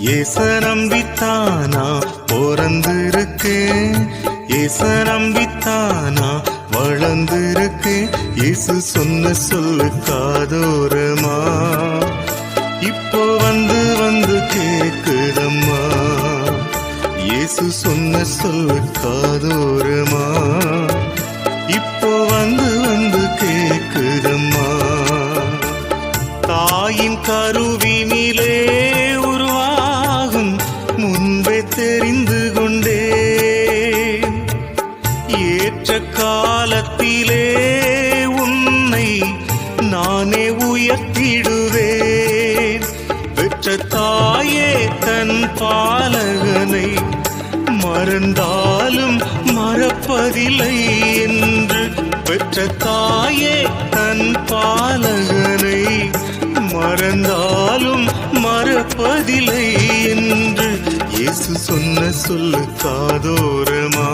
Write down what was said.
ஏச நம்பித்தானா பிறந்திருக்கேன், ஏச நம்பித்தானா வளர்ந்திருக்கேன். இயேசு சொன்ன சொல்லு காதோரமா இப்போ வந்து வந்து கேக்குதம்மா. இயேசு சொன்ன சொல்லு காதோரமா இப்போ வந்து வந்து கேக்குதம்மா. தாயின் கருவினிலே உருவாகும் முன்பே தெரிந்து கொண்டேன், ஏற்ற காலத்திலே உன்னை நானே உயர்த்திடுவேன். பெற்ற தாயே தன் பாலகனை மறந்தாலும் மறப்பதில்லை என்று, பெற்ற தாயே தன் பாலகனை மறந்தாலும் மறப்பதில்லை என்று இயேசு சொன்ன சொல்லு காதோரமா.